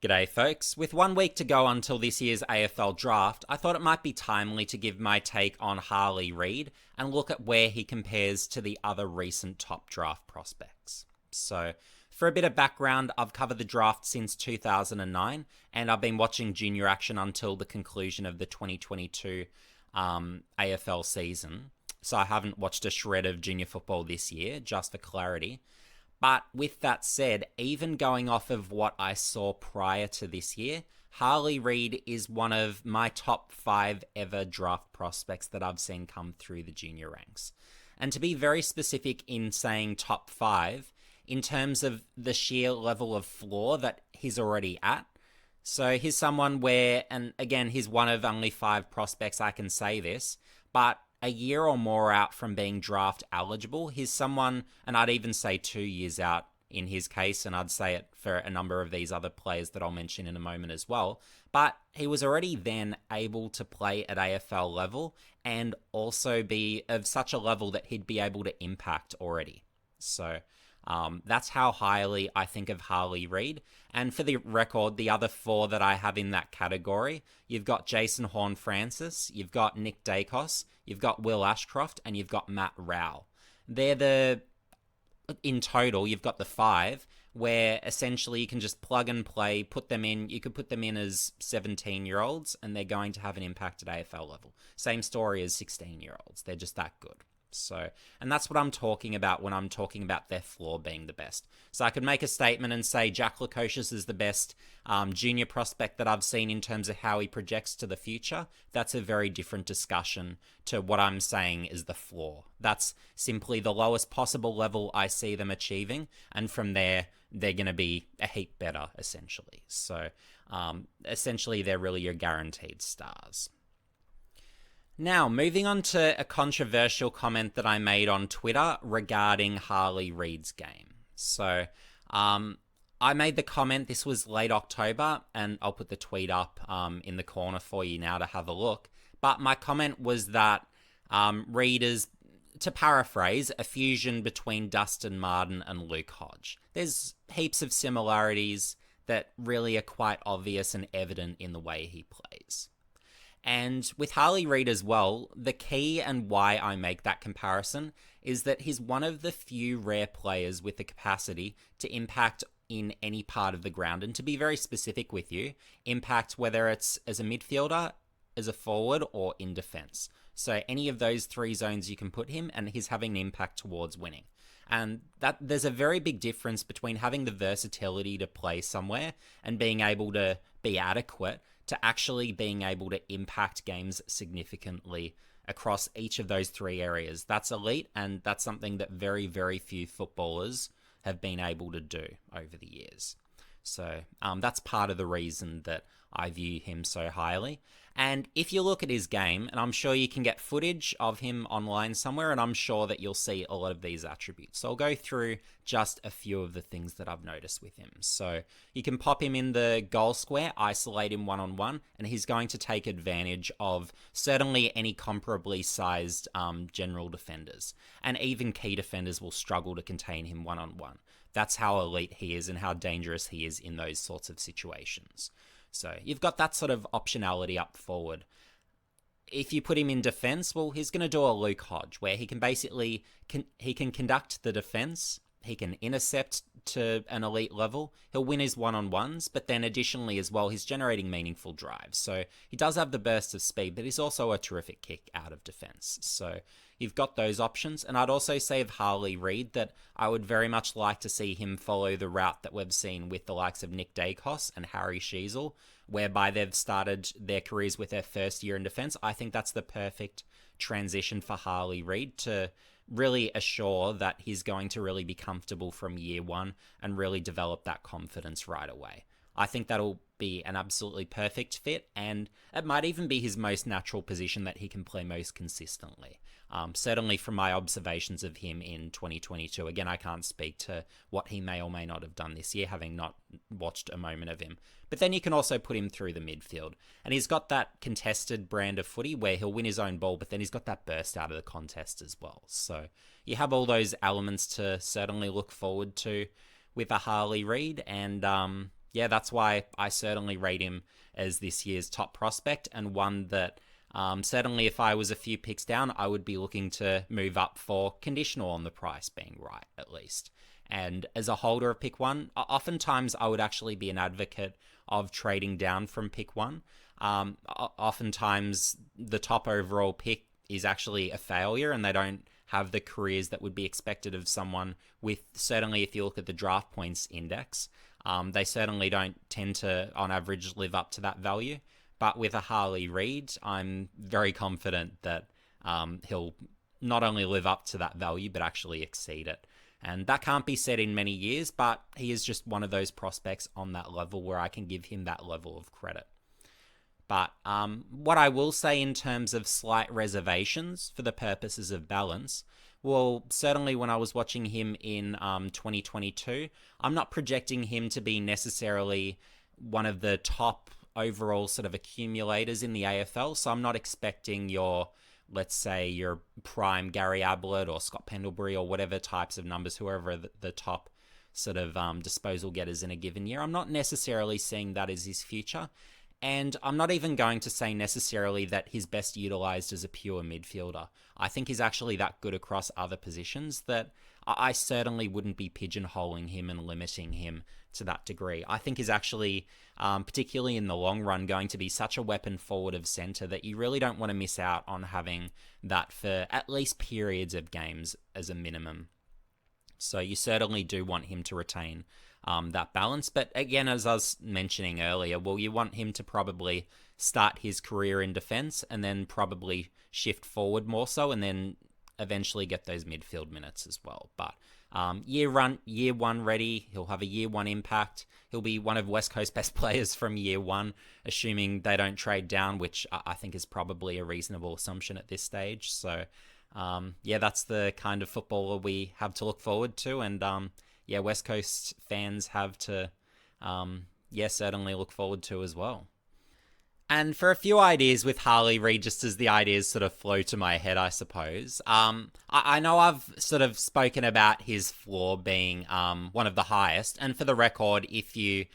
G'day, folks. With 1 week to go until this year's AFL draft, I thought it might be timely to give my take on Harley Reid and look at where he compares to the other recent top draft prospects. So, for a bit of background, I've covered the draft since 2009, and I've been watching junior action until the conclusion of the 2022 AFL season. So I haven't watched a shred of junior football this year, just for clarity. But with that said, even going off of what I saw prior to this year, Harley Reid is one of my top 5 ever draft prospects that I've seen come through the junior ranks. And to be very specific in saying top 5, in terms of the sheer level of floor that he's already at. So he's someone where, and again, he's one of only 5 prospects I can say this, but a year or more out from being draft eligible, he's someone, and I'd even say 2 years out in his case, and I'd say it for a number of these other players that I'll mention in a moment as well, but he was already then able to play at AFL level and also be of such a level that he'd be able to impact already. So that's how highly I think of Harley Reid. And for the record, the other 4 that I have in that category, you've got Jason Horne-Francis, you've got Nick Dacos, you've got Will Ashcroft, and you've got Matt Rowell. In total, you've got the 5, where essentially you can just plug and play, put them in. You could put them in as 17-year-olds, and they're going to have an impact at AFL level. Same story as 16-year-olds. They're just that good. So, and that's what I'm talking about when I'm talking about their floor being the best. So I could make a statement and say Jack Lukosius is the best junior prospect that I've seen in terms of how he projects to the future. That's a very different discussion to what I'm saying is the floor. That's simply the lowest possible level I see them achieving. And from there, they're going to be a heap better, essentially. So essentially, they're really your guaranteed stars. Now, moving on to a controversial comment that I made on Twitter regarding Harley Reid's game. So, I made the comment, this was late October, and I'll put the tweet up in the corner for you now to have a look. But my comment was that Reid is, to paraphrase, a fusion between Dustin Martin and Luke Hodge. There's heaps of similarities that really are quite obvious and evident in the way he plays. And with Harley Reid as well, the key and why I make that comparison is that he's one of the few rare players with the capacity to impact in any part of the ground. And to be very specific with you, impact whether it's as a midfielder, as a forward, or in defense. So any of those 3 zones you can put him, and he's having an impact towards winning. And that there's a very big difference between having the versatility to play somewhere and being able to be adequate to actually being able to impact games significantly across each of those 3 areas. That's elite, and that's something that very, very few footballers have been able to do over the years. So that's part of the reason that I view him so highly. And if you look at his game, and I'm sure you can get footage of him online somewhere, and I'm sure that you'll see a lot of these attributes. So I'll go through just a few of the things that I've noticed with him. So you can pop him in the goal square, isolate him one-on-one, and he's going to take advantage of certainly any comparably sized general defenders. And even key defenders will struggle to contain him one-on-one. That's how elite he is and how dangerous he is in those sorts of situations. So you've got that sort of optionality up forward. If you put him in defense, well, he's going to do a Luke Hodge, where he can basically he can conduct the defense, he can intercept to an elite level, he'll win his one-on-ones, but then additionally as well, he's generating meaningful drives. So he does have the burst of speed, but he's also a terrific kick out of defense. So you've got those options. And I'd also say of Harley Reid that I would very much like to see him follow the route that we've seen with the likes of Nick Dacos and Harry Sheezel, whereby they've started their careers with their first year in defense. I think that's the perfect transition for Harley Reid to really assure that he's going to really be comfortable from year 1 and really develop that confidence right away. I think that'll be an absolutely perfect fit, and it might even be his most natural position that he can play most consistently. Certainly from my observations of him in 2022. Again, I can't speak to what he may or may not have done this year, having not watched a moment of him. But then you can also put him through the midfield. And he's got that contested brand of footy where he'll win his own ball, but then he's got that burst out of the contest as well. So you have all those elements to certainly look forward to with a Harley Reid. And yeah, that's why I certainly rate him as this year's top prospect, and one that certainly if I was a few picks down, I would be looking to move up for, conditional on the price being right, at least. And as a holder of pick one, oftentimes I would actually be an advocate of trading down from pick one. Oftentimes the top overall pick is actually a failure, and they don't have the careers that would be expected of someone with, certainly if you look at the draft points index, they certainly don't tend to, on average, live up to that value. But with a Harley Reid, I'm very confident that he'll not only live up to that value, but actually exceed it. And that can't be said in many years, but he is just one of those prospects on that level where I can give him that level of credit. But what I will say in terms of slight reservations for the purposes of balance, well, certainly when I was watching him in 2022, I'm not projecting him to be necessarily one of the top overall sort of accumulators in the AFL. So I'm not expecting your, let's say, your prime Gary Ablett or Scott Pendlebury or whatever types of numbers, whoever the top sort of disposal getters in a given year. I'm not necessarily seeing that as his future. And I'm not even going to say necessarily that he's best utilized as a pure midfielder. I think he's actually that good across other positions that I certainly wouldn't be pigeonholing him and limiting him to that degree. I think he's actually, particularly in the long run, going to be such a weapon forward of centre that you really don't want to miss out on having that for at least periods of games as a minimum. So you certainly do want him to retain that balance. But again, as I was mentioning earlier, well, you want him to probably start his career in defence and then probably shift forward more so, and then eventually get those midfield minutes as well. But year one ready, he'll have a year one impact. He'll be one of West Coast best players from year one, assuming they don't trade down, which I think is probably a reasonable assumption at this stage. So yeah, that's the kind of footballer we have to look forward to. And yeah, West Coast fans have to, certainly look forward to as well. And for a few ideas with Harley Reid, just as the ideas sort of flow to my head, I suppose. I know I've sort of spoken about his floor being one of the highest. And for the record, if you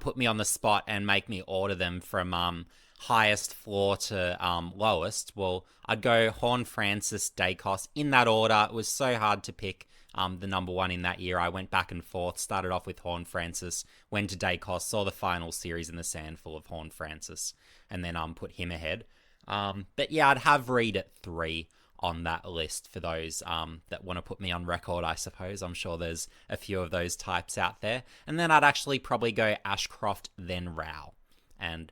put me on the spot and make me order them from highest floor to lowest, well, I'd go Horn, Francis, Dacos in that order. It was so hard to pick the number one in that year. I went back and forth, started off with Horn Francis, went to Dacos, saw the final series in the sand full of Horn Francis, and then put him ahead. But yeah, I'd have Reid at 3 on that list for those that want to put me on record, I suppose. I'm sure there's a few of those types out there. And then I'd actually probably go Ashcroft, then Rao. And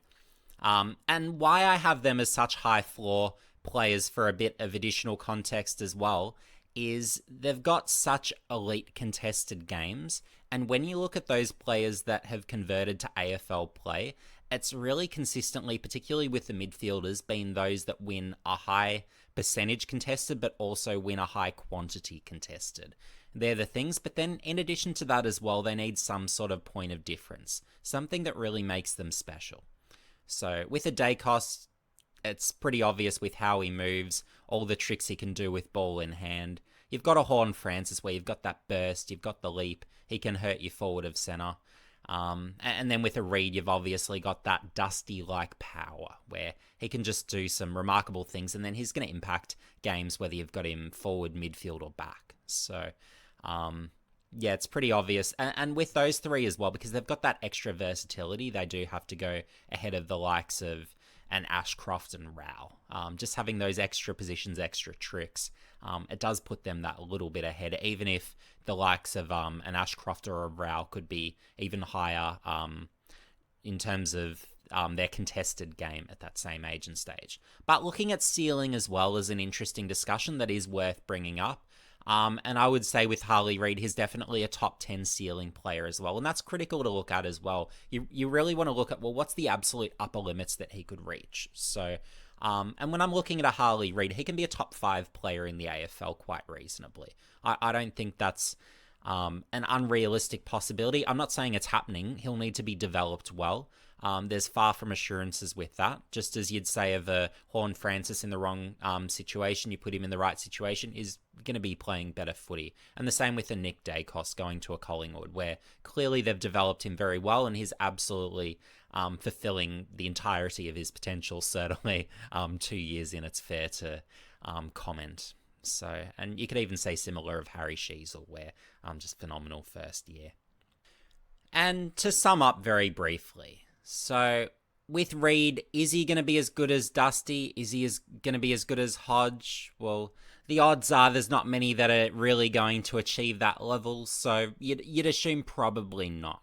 why I have them as such high floor players, for a bit of additional context as well, is they've got such elite contested games. And when you look at those players that have converted to AFL play, it's really consistently, particularly with the midfielders, been those that win a high percentage contested, but also win a high quantity contested. They're the things, but then in addition to that as well, they need some sort of point of difference, something that really makes them special. So with a Dacos, it's pretty obvious with how he moves, all the tricks he can do with ball in hand. You've got a Horn Francis where you've got that burst, you've got the leap, he can hurt you forward of centre. And then with a Reid, you've obviously got that Dusty-like power where he can just do some remarkable things, and then he's going to impact games whether you've got him forward, midfield, or back. So, yeah, it's pretty obvious. And with those three as well, because they've got that extra versatility, they do have to go ahead of the likes of an Ashcroft and Rao. Just having those extra positions, extra tricks, it does put them that little bit ahead, even if the likes of an Ashcroft or a Rao could be even higher in terms of their contested game at that same age and stage. But looking at ceiling as well is an interesting discussion that is worth bringing up. And I would say with Harley Reid, he's definitely a top 10 ceiling player as well. And that's critical to look at as well. You really want to look at, well, what's the absolute upper limits that he could reach? So, and when I'm looking at a Harley Reid, he can be a top 5 player in the AFL quite reasonably. I don't think that's an unrealistic possibility. I'm not saying it's happening. He'll need to be developed well. There's far from assurances with that. Just as you'd say of a Horn Francis in the wrong situation, you put him in the right situation, is going to be playing better footy. And the same with a Nick Dacos going to a Collingwood, where clearly they've developed him very well, and he's absolutely fulfilling the entirety of his potential. Certainly, 2 years in, it's fair to comment. So, and you could even say similar of Harry Sheezel, where just phenomenal first year. And to sum up very briefly, so with Reid, is he going to be as good as Dusty? Is he going to be as good as Hodge? Well, the odds are there's not many that are really going to achieve that level, so you'd assume probably not.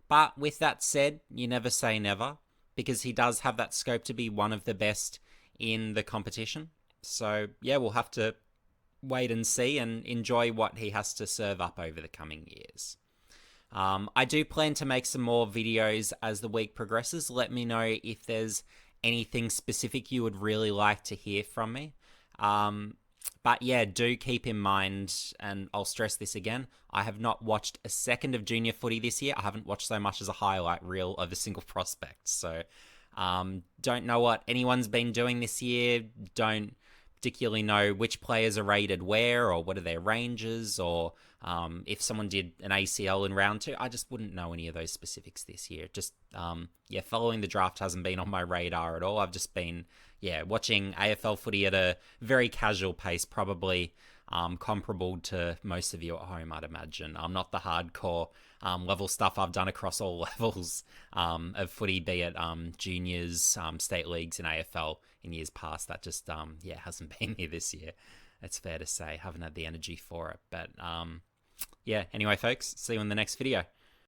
But with that said, you never say never, because he does have that scope to be one of the best in the competition. So yeah, we'll have to wait and see and enjoy what he has to serve up over the coming years. I do plan to make some more videos as the week progresses. Let me know if there's anything specific you would really like to hear from me. But yeah, do keep in mind, and I'll stress this again, I have not watched a second of junior footy this year. I haven't watched so much as a highlight reel of a single prospect. So don't know what anyone's been doing this year. Don't particularly know which players are rated where, or what are their ranges, or if someone did an ACL in round 2. I just wouldn't know any of those specifics this year. Just following the draft hasn't been on my radar at all. I've just been watching AFL footy at a very casual pace, probably comparable to most of you at home, I'd imagine. Not the hardcore level stuff I've done across all levels of footy, be it juniors, state leagues, and AFL in years past. That just hasn't been here this year. It's fair to say. Haven't had the energy for it. But anyway, folks, see you in the next video.